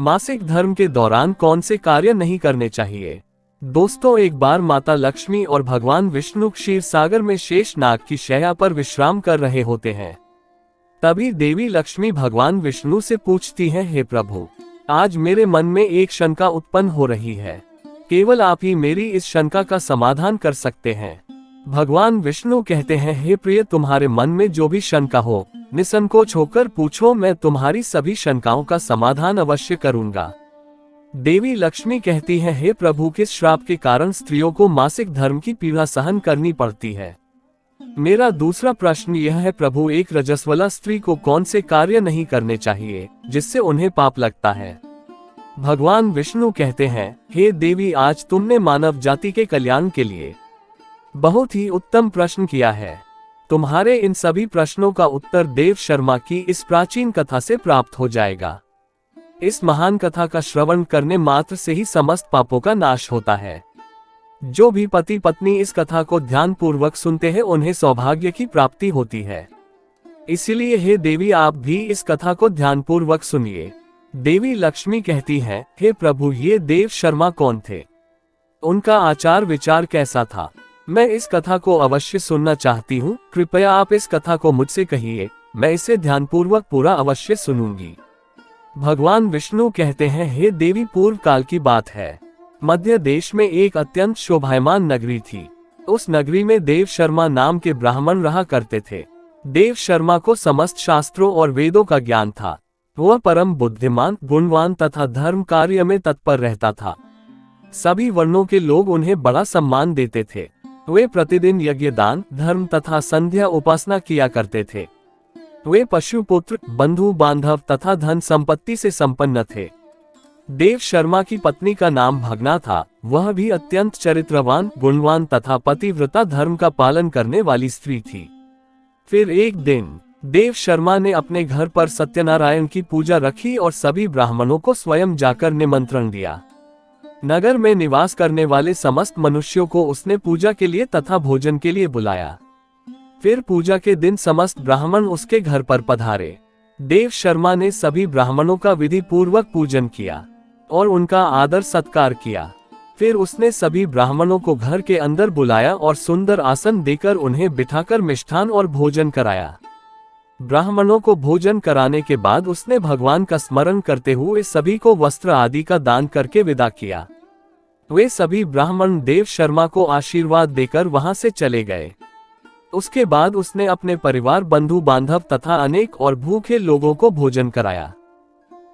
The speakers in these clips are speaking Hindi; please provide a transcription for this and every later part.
मासिक धर्म के दौरान कौन से कार्य नहीं करने चाहिए। दोस्तों, एक बार माता लक्ष्मी और भगवान विष्णु क्षीर सागर में शेष नाग की शैया पर विश्राम कर रहे होते हैं। तभी देवी लक्ष्मी भगवान विष्णु से पूछती हैं, हे प्रभु, आज मेरे मन में एक शंका उत्पन्न हो रही है। केवल आप ही मेरी इस शंका का समाधान कर सकते हैं। भगवान विष्णु कहते हैं, हे प्रिय, तुम्हारे मन में जो भी शंका हो निसंकोच होकर पूछो, मैं तुम्हारी सभी शंकाओं का समाधान अवश्य करूंगा। देवी लक्ष्मी कहती हैं, हे प्रभु, किस श्राप के कारण स्त्रियों को मासिक धर्म की पीड़ा सहन करनी पड़ती है। मेरा दूसरा प्रश्न यह है, प्रभु, एक रजस्वला स्त्री को कौन से कार्य नहीं करने चाहिए जिससे उन्हें पाप लगता है। भगवान विष्णु कहते हैं, हे देवी, आज तुमने मानव जाति के कल्याण के लिए बहुत ही उत्तम प्रश्न किया है। तुम्हारे इन सभी प्रश्नों का उत्तर देव शर्मा की इस प्राचीन कथा से प्राप्त हो जाएगा। इस महान कथा का श्रवण करने मात्र से ही समस्त पापों का नाश होता है। जो भी पति पत्नी इस कथा को ध्यान पूर्वक सुनते हैं उन्हें सौभाग्य की प्राप्ति होती है। इसीलिए हे देवी, आप भी इस कथा को ध्यान पूर्वक सुनिए। देवी लक्ष्मी कहती हैं, हे प्रभु, ये देव शर्मा कौन थे, उनका आचार विचार कैसा था, मैं इस कथा को अवश्य सुनना चाहती हूँ। कृपया आप इस कथा को मुझसे कहिए, मैं इसे ध्यानपूर्वक पूरा अवश्य सुनूंगी। भगवान विष्णु कहते हैं, हे देवी, पूर्व काल की बात है। मध्य देश में एक अत्यंत शोभायमान नगरी थी। उस नगरी में देव शर्मा नाम के ब्राह्मण रहा करते थे। देव शर्मा को समस्त शास्त्रों और वेदों का ज्ञान था। वह परम बुद्धिमान, गुणवान तथा धर्म कार्य में तत्पर रहता था। सभी वर्णों के लोग उन्हें बड़ा सम्मान देते थे। वे प्रतिदिन यज्ञ, दान, धर्म तथा संध्या उपासना किया करते थे। वे पशु, पुत्र, बंधु बांधव तथा धन संपत्ति से संपन्न थे। देव शर्मा की पत्नी का नाम भगना था। वह भी अत्यंत चरित्रवान, गुणवान तथा पतिव्रता, धर्म का पालन करने वाली स्त्री थी। फिर एक दिन देव शर्मा ने अपने घर पर सत्यनारायण की पूजा रखी और सभी ब्राह्मणों को स्वयं जाकर निमंत्रण दिया। नगर में निवास करने वाले समस्त मनुष्यों को उसने पूजा के लिए तथा भोजन के लिए बुलाया। फिर पूजा के दिन समस्त ब्राह्मण उसके घर पर पधारे। देव शर्मा ने सभी ब्राह्मणों का विधि पूर्वक पूजन किया और उनका आदर सत्कार किया। फिर उसने सभी ब्राह्मणों को घर के अंदर बुलाया और सुंदर आसन देकर उन्हें बिठाकर मिष्ठान और भोजन कराया। ब्राह्मणों को भोजन कराने के बाद उसने भगवान का स्मरण करते हुए सभी को वस्त्र आदि का दान करके विदा किया। वे सभी ब्राह्मण देव शर्मा को आशीर्वाद देकर वहां से चले गए। उसके बाद उसने अपने परिवार, बंधु बांधव तथा अनेक और भूखे लोगों को भोजन कराया।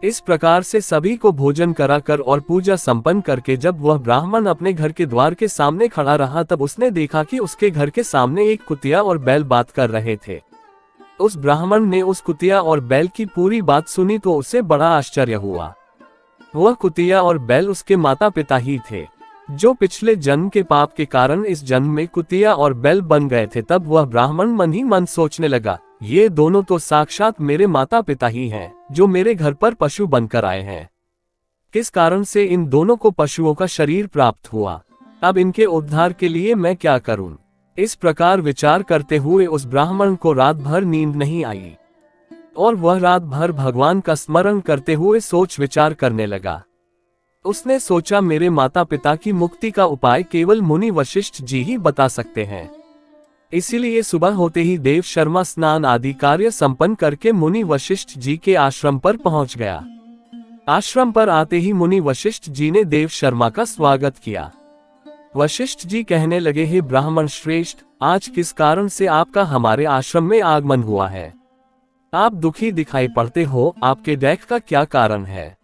इस प्रकार से सभी को भोजन कराकर और पूजा संपन्न करके जब वह ब्राह्मण अपने घर के द्वार के सामने खड़ा रहा, तब उसने देखा कि उसके घर के सामने एक कुतिया और बैल बात कर रहे थे। उस ब्राह्मण ने उस कुतिया और बैल की पूरी बात सुनी तो उसे बड़ा आश्चर्य हुआ। वह कुतिया और बैल उसके माता पिता ही थे, जो पिछले जन्म के पाप के कारण इस जन्म में कुतिया और बैल बन गए थे। तब वह ब्राह्मण मन ही मन सोचने लगा, ये दोनों तो साक्षात मेरे माता पिता ही हैं, जो मेरे घर पर पशु बनकर आए हैं। किस कारण से इन दोनों को पशुओं का शरीर प्राप्त हुआ, अब इनके उद्धार के लिए मैं क्या करूं। इस प्रकार विचार करते हुए उस ब्राह्मण को रात भर नींद नहीं आई और वह रात भर भगवान का स्मरण करते हुए सोच विचार करने लगा। उसने सोचा, मेरे माता पिता की मुक्ति का उपाय केवल मुनि वशिष्ठ जी ही बता सकते हैं। इसीलिए सुबह होते ही देव शर्मा स्नान आदि कार्य संपन्न करके मुनि वशिष्ठ जी के आश्रम पर पहुंच गया। आश्रम पर आते ही मुनि वशिष्ठ जी ने देव शर्मा का स्वागत किया। वशिष्ठ जी कहने लगे, हे ब्राह्मण श्रेष्ठ, आज किस कारण से आपका हमारे आश्रम में आगमन हुआ है। आप दुखी दिखाई पड़ते हो, आपके दुख का क्या कारण है,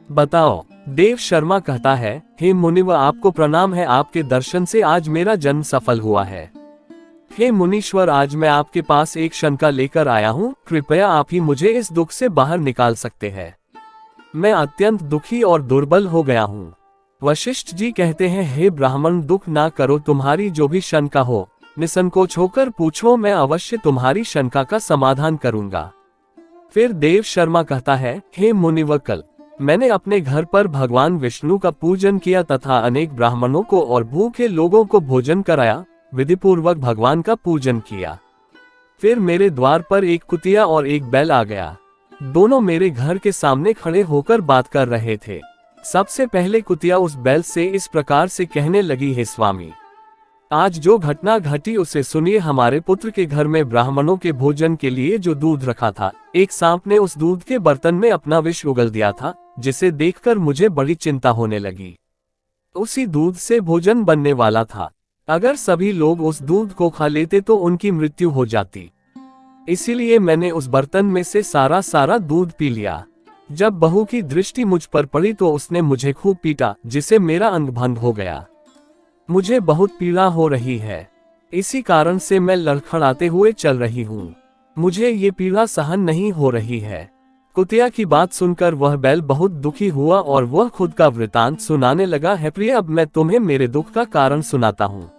बताओ। देव शर्मा कहता है, हे मुनिवर, आपको प्रणाम है। आपके दर्शन से आज मेरा जन्म सफल हुआ है। हे मुनीश्वर, आज मैं आपके पास एक शंका लेकर आया हूँ। कृपया आप ही मुझे इस दुख से बाहर निकाल सकते हैं। मैं अत्यंत दुखी और दुर्बल हो गया हूँ। वशिष्ठ जी कहते हैं, हे ब्राह्मण, दुख ना करो। तुम्हारी जो भी शंका हो निसंकोच होकर पूछो, मैं अवश्य तुम्हारी शंका का समाधान करूंगा। फिर देव शर्मा कहता है, हे मुनिवर, कल मैंने अपने घर पर भगवान विष्णु का पूजन किया तथा अनेक ब्राह्मणों को और भूखे लोगों को भोजन कराया, विधिपूर्वक भगवान का पूजन किया। फिर मेरे द्वार पर एक कुतिया और एक बैल आ गया। दोनों मेरे घर के सामने खड़े होकर बात कर रहे थे। सबसे पहले कुतिया उस बैल से इस प्रकार से कहने लगी, हे स्वामी, आज जो घटना घटी उसे सुनिए। हमारे पुत्र के घर में ब्राह्मणों के भोजन के लिए जो दूध रखा था, एक सांप ने उस दूध के बर्तन में अपना विष उगल दिया था, जिसे देखकर मुझे बड़ी चिंता होने लगी। उसी दूध से भोजन बनने वाला था। अगर सभी लोग उस दूध को खा लेते तो उनकी मृत्यु हो जाती। इसीलिए मैंने उस बर्तन में से सारा दूध पी लिया। जब बहू की दृष्टि मुझ पर पड़ी तो उसने मुझे खूब पीटा, जिससे मेरा अंग भंग हो गया। मुझे बहुत पीड़ा हो रही है। इसी कारण से मैं लड़खड़ाते हुए चल रही हूँ। मुझे ये पीड़ा सहन नहीं हो रही है। कुतिया की बात सुनकर वह बैल बहुत दुखी हुआ और वह खुद का वृतांत सुनाने लगा। है प्रिय, अब मैं तुम्हें मेरे दुख का कारण सुनाता हूँ।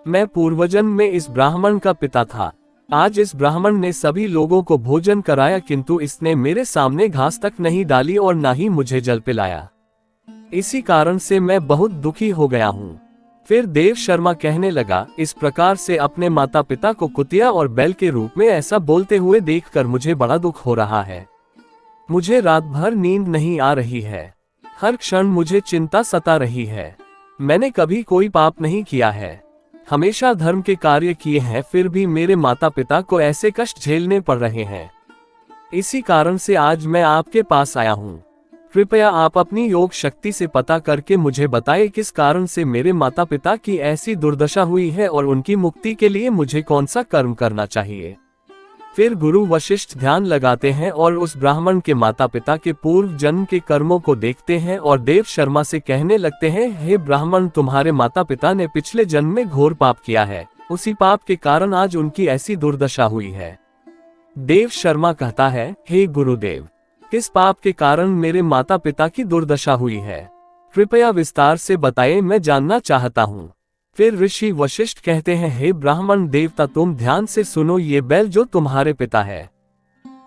मैं पूर्वजन्म में इस ब्राह्मण का पिता था। आज इस ब्राह्मण ने सभी लोगों को भोजन कराया, किंतु इसने मेरे सामने घास तक नहीं डाली और न ही मुझे जल पिलाया। इसी कारण से मैं बहुत दुखी हो गया हूँ। फिर देव शर्मा कहने लगा, इस प्रकार से अपने माता पिता को कुतिया और बैल के रूप में ऐसा बोलते हुए देखकर मुझे बड़ा दुख हो रहा है। मुझे रात भर नींद नहीं आ रही है। हर क्षण मुझे चिंता सता रही है। मैंने कभी कोई पाप नहीं किया है, हमेशा धर्म के कार्य किए हैं, फिर भी मेरे माता पिता को ऐसे कष्ट झेलने पड़ रहे हैं। इसी कारण से आज मैं आपके पास आया हूँ। कृपया आप अपनी योग शक्ति से पता करके मुझे बताएं किस कारण से मेरे माता पिता की ऐसी दुर्दशा हुई है और उनकी मुक्ति के लिए मुझे कौन सा कर्म करना चाहिए। फिर गुरु वशिष्ठ ध्यान लगाते हैं और उस ब्राह्मण के माता पिता के पूर्व जन्म के कर्मों को देखते हैं और देव शर्मा से कहने लगते हैं, हे ब्राह्मण, तुम्हारे माता पिता ने पिछले जन्म में घोर पाप किया है। उसी पाप के कारण आज उनकी ऐसी दुर्दशा हुई है। देव शर्मा कहता है, हे गुरुदेव, किस पाप के कारण मेरे माता पिता की दुर्दशा हुई है? कृपया विस्तार से बताएं, मैं जानना चाहता हूँ। फिर ऋषि वशिष्ठ कहते हैं, हे ब्राह्मण देवता, तुम ध्यान से सुनो। ये बैल जो तुम्हारे पिता है,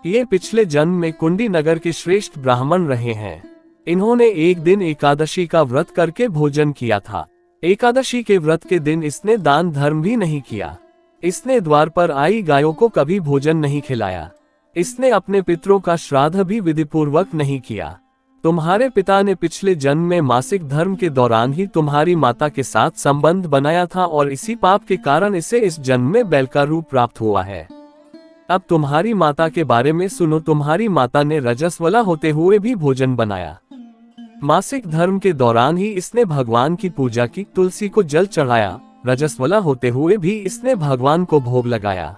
ये पिछले जन्म में कुंडी नगर के श्रेष्ठ ब्राह्मण रहे हैं। इन्होंने एक दिन एकादशी का व्रत करके भोजन किया था। एकादशी के व्रत के दिन इसने दान धर्म भी नहीं किया। इसने द्वार पर आई गायों को कभी भोजन नहीं खिलाया। इसने अपने पितरों का श्राद्ध भी विधिपूर्वक नहीं किया। तुम्हारे पिता ने पिछले जन्म में मासिक धर्म के दौरान ही तुम्हारी माता के साथ संबंध बनाया था और इसी पाप के कारण इसे इस जन्म में बैल का रूप प्राप्त हुआ है। अब तुम्हारी माता के बारे में सुनो। तुम्हारी माता ने रजस्वला होते हुए भी भोजन बनाया। मासिक धर्म के दौरान ही इसने भगवान की पूजा की, तुलसी को जल चढ़ाया। रजस्वला होते हुए भी इसने भगवान को भोग लगाया।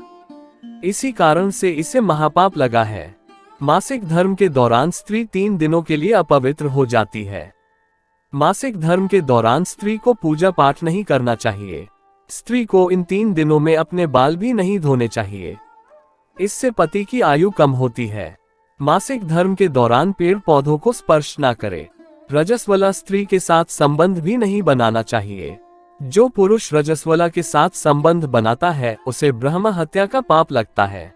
इसी कारण से इसे महापाप लगा है। मासिक धर्म के दौरान स्त्री 3 दिनों के लिए अपवित्र हो जाती है। मासिक धर्म के दौरान स्त्री को पूजा पाठ नहीं करना चाहिए। स्त्री को इन 3 दिनों में अपने बाल भी नहीं धोने चाहिए। इससे पति की आयु कम होती है। मासिक धर्म के दौरान पेड़ पौधों को स्पर्श ना करे। रजस्वला स्त्री के साथ संबंध भी नहीं बनाना चाहिए। जो पुरुष रजस्वला के साथ संबंध बनाता है उसे ब्रह्म हत्या का पाप लगता है।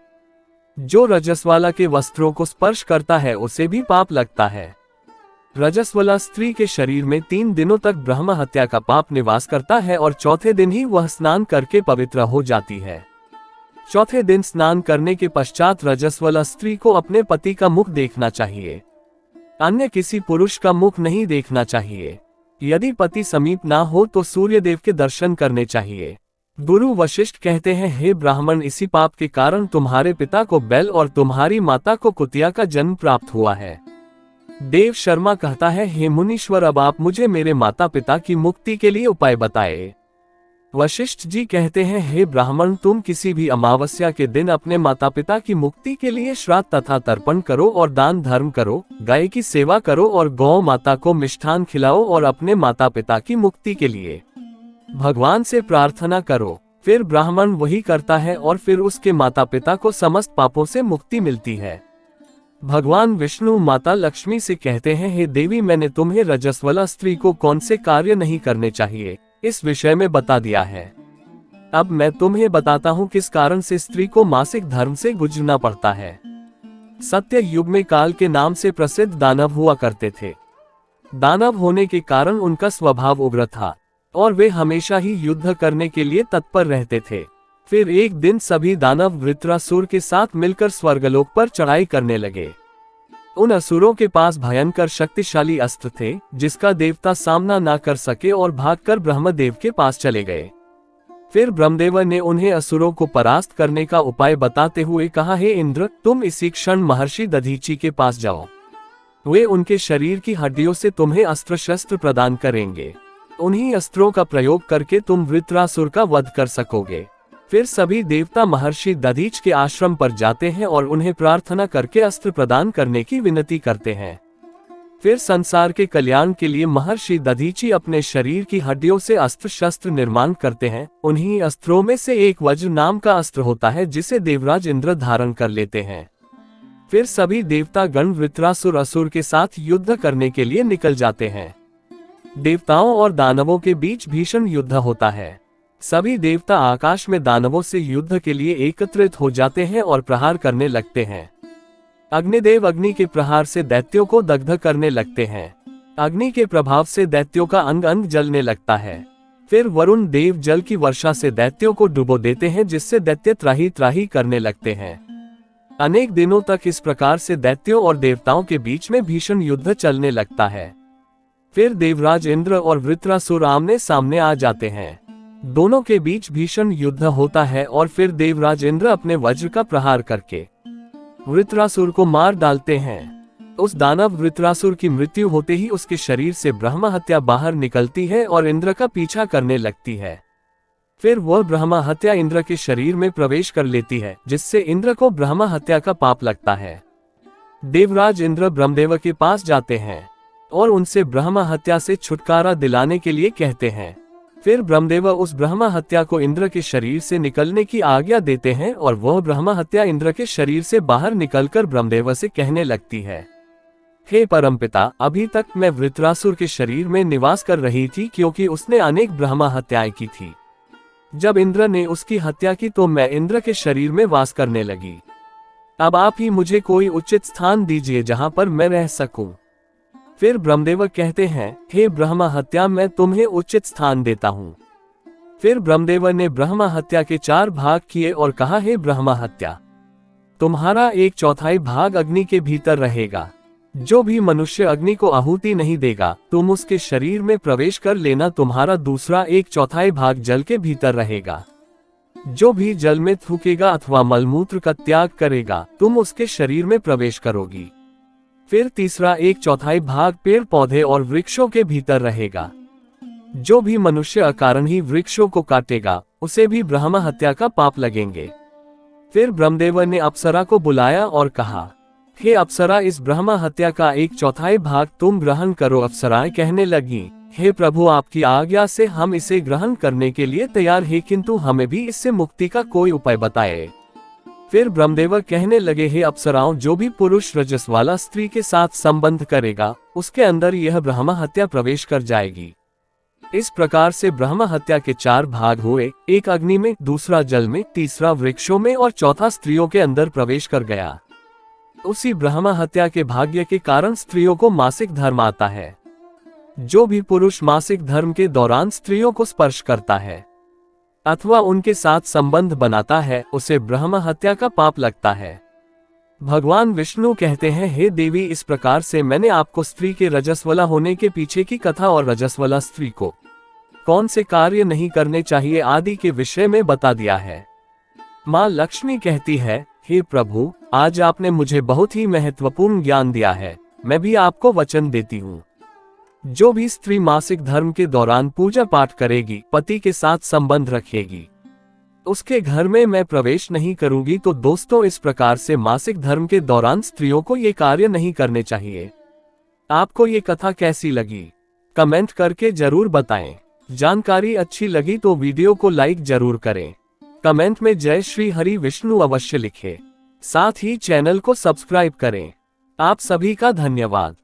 जो रजस्वला के वस्त्रों को स्पर्श करता है उसे भी पाप लगता है। रजस्वला स्त्री के शरीर में 3 दिनों तक ब्रह्म हत्या का पाप निवास करता है और चौथे दिन ही वह स्नान करके पवित्र हो जाती है। चौथे दिन स्नान करने के पश्चात रजस्वला स्त्री को अपने पति का मुख देखना चाहिए। अन्य किसी पुरुष का मुख नहीं देखना चाहिए। यदि पति समीप ना हो तो सूर्यदेव के दर्शन करने चाहिए। गुरु वशिष्ठ कहते हैं, हे ब्राह्मण, इसी पाप के कारण तुम्हारे पिता को बैल और तुम्हारी माता को कुतिया का जन्म प्राप्त हुआ है। देव शर्मा कहता है, हे मुनीश्वर, अब आप मुझे मेरे माता पिता की मुक्ति के लिए उपाय बताए। वशिष्ठ जी कहते हैं, हे ब्राह्मण, तुम किसी भी अमावस्या के दिन अपने माता पिता की मुक्ति के लिए श्राद्ध तथा तर्पण करो और दान धर्म करो, गाय की सेवा करो और गौ माता को मिष्ठान खिलाओ और अपने माता पिता की मुक्ति के लिए भगवान से प्रार्थना करो। फिर ब्राह्मण वही करता है और फिर उसके माता पिता को समस्त पापों से मुक्ति मिलती है। भगवान विष्णु माता लक्ष्मी से कहते हैं, हे देवी, मैंने तुम्हें रजस्वला स्त्री को कौन से कार्य नहीं करने चाहिए इस विषय में बता दिया है। अब मैं तुम्हें बताता हूँ किस कारण से स्त्री को मासिक धर्म से गुजरना पड़ता है। सत्य युग में काल के नाम से प्रसिद्ध दानव हुआ करते थे। दानव होने के कारण उनका स्वभाव उग्र था और वे हमेशा ही युद्ध करने के लिए तत्पर रहते थे। फिर एक दिन सभी दानव वृत्रासुर के साथ मिलकर स्वर्गलोक पर चढ़ाई करने लगे। उन असुरों के पास भयंकर शक्तिशाली अस्त्र थे जिसका देवता सामना ना कर सके और भागकर ब्रह्मदेव के पास चले गए। फिर ब्रह्मदेव ने उन्हें असुरों को परास्त करने का उपाय बताते हुए कहा, हे इंद्र, तुम इसी क्षण महर्षि दधीची के पास जाओ। वे उनके शरीर की हड्डियों से तुम्हें अस्त्र शस्त्र प्रदान करेंगे। उन्हीं अस्त्रों का प्रयोग करके तुम वृत्रासुर का वध कर सकोगे। फिर सभी देवता महर्षि दधीच के आश्रम पर जाते हैं और उन्हें प्रार्थना करके अस्त्र प्रदान करने की विनती करते हैं। फिर संसार के कल्याण के लिए महर्षि दधीची अपने शरीर की हड्डियों से अस्त्र शस्त्र निर्माण करते हैं। उन्हीं अस्त्रों में से एक वज्र नाम का अस्त्र होता है जिसे देवराज इंद्र धारण कर लेते हैं। फिर सभी देवता गण वृत्रासुर असुर के साथ युद्ध करने के लिए निकल जाते हैं। देवताओं और दानवों के बीच भीषण युद्ध होता है। सभी देवता आकाश में दानवों से युद्ध के लिए एकत्रित हो जाते हैं और प्रहार करने लगते हैं। अग्निदेव अग्नि के प्रहार से दैत्यों को दग्ध करने लगते हैं। अग्नि के प्रभाव से दैत्यों का अंग अंग जलने लगता है। फिर वरुण देव जल की वर्षा से दैत्यों को डुबो देते हैं जिससे दैत्य त्राही त्राही करने लगते हैं। अनेक दिनों तक इस प्रकार से दैत्यों और देवताओं के बीच में भीषण युद्ध चलने लगता है। फिर देवराज इंद्र और वृत्रासुर आमने सामने आ जाते हैं। दोनों के बीच भीषण युद्ध होता है और फिर देवराज इंद्र अपने वज्र का प्रहार करके वृत्रासुर को मार डालते हैं। उस दानव वृत्रासुर की मृत्यु होते ही उसके शरीर से ब्रह्म हत्या बाहर निकलती है और इंद्र का पीछा करने लगती है। फिर वह ब्रह्म हत्या इंद्र के शरीर में प्रवेश कर लेती है जिससे इंद्र को ब्रह्म हत्या का पाप लगता है। देवराज इंद्र ब्रह्मदेव के पास जाते हैं और उनसे ब्रह्म हत्या से छुटकारा दिलाने के लिए कहते हैं। फिर ब्रह्मदेव उस ब्रह्म हत्या को इंद्र के शरीर से निकलने की आज्ञा देते हैं और वह ब्रह्म हत्या इंद्र के शरीर से बाहर निकलकर ब्रह्मदेव से कहने लगती है, हे परमपिता, अभी तक मैं वृत्रासुर के शरीर में निवास कर रही थी क्योंकि उसने अनेक ब्रह्म हत्याएं की थी। जब इंद्र ने उसकी हत्या की तो मैं इंद्र के शरीर में वास करने लगी। अब आप ही मुझे कोई उचित स्थान दीजिए जहां पर मैं रह सकूं। फिर ब्रह्मदेव कहते हैं, हे ब्रह्म हत्या, मैं तुम्हें उचित स्थान देता हूँ। फिर ब्रह्मदेव ने ब्रह्म हत्या के 4 भाग किए और कहा, हे ब्रह्म हत्या, तुम्हारा 1/4 भाग अग्नि के भीतर रहेगा। जो भी मनुष्य अग्नि को आहुति नहीं देगा तुम उसके शरीर में प्रवेश कर लेना। तुम्हारा दूसरा 1/4 भाग जल के भीतर रहेगा। जो भी जल में थूकेगा अथवा मलमूत्र का त्याग करेगा तुम उसके शरीर में प्रवेश करोगी। फिर तीसरा 1/4 भाग पेड़ पौधे और वृक्षों के भीतर रहेगा। जो भी मनुष्य अकारण ही वृक्षों को काटेगा उसे भी ब्रह्म हत्या का पाप लगेंगे। फिर ब्रह्मदेव ने अप्सरा को बुलाया और कहा, हे अप्सरा, इस ब्रह्म हत्या का 1/4 भाग तुम ग्रहण करो। अप्सराएं कहने लगी, हे प्रभु, आपकी आज्ञा से हम इसे ग्रहण करने के लिए तैयार हैं, किंतु हमें भी इससे मुक्ति का कोई उपाय बताए। फिर ब्रह्मदेव कहने लगे, हे अप्सराओं, जो भी पुरुष रजस वाला स्त्री के साथ संबंध करेगा उसके अंदर यह ब्रह्म हत्या प्रवेश कर जाएगी। इस प्रकार से ब्रह्म हत्या के 4 भाग हुए, एक अग्नि में, दूसरा जल में, तीसरा वृक्षों में और चौथा स्त्रियों के अंदर प्रवेश कर गया। उसी ब्रह्म हत्या के भाग्य के कारण स्त्रियों को मासिक धर्म आता है। जो भी पुरुष मासिक धर्म के दौरान स्त्रियों को स्पर्श करता है अथवा उनके साथ संबंध बनाता है उसे ब्रह्म हत्या का पाप लगता है। भगवान विष्णु कहते हैं, हे देवी, इस प्रकार से मैंने आपको स्त्री के रजस्वला होने के पीछे की कथा और रजस्वला स्त्री को कौन से कार्य नहीं करने चाहिए आदि के विषय में बता दिया है। माँ लक्ष्मी कहती है, हे प्रभु, आज आपने मुझे बहुत ही महत्वपूर्ण ज्ञान दिया है। मैं भी आपको वचन देती हूँ, जो भी स्त्री मासिक धर्म के दौरान पूजा पाठ करेगी, पति के साथ संबंध रखेगी, उसके घर में मैं प्रवेश नहीं करूंगी। तो दोस्तों, इस प्रकार से मासिक धर्म के दौरान स्त्रियों को ये कार्य नहीं करने चाहिए। आपको ये कथा कैसी लगी कमेंट करके जरूर बताएं। जानकारी अच्छी लगी तो वीडियो को लाइक जरूर करें। कमेंट में जय श्री हरि विष्णु अवश्य लिखें। साथ ही चैनल को सब्सक्राइब करें। आप सभी का धन्यवाद।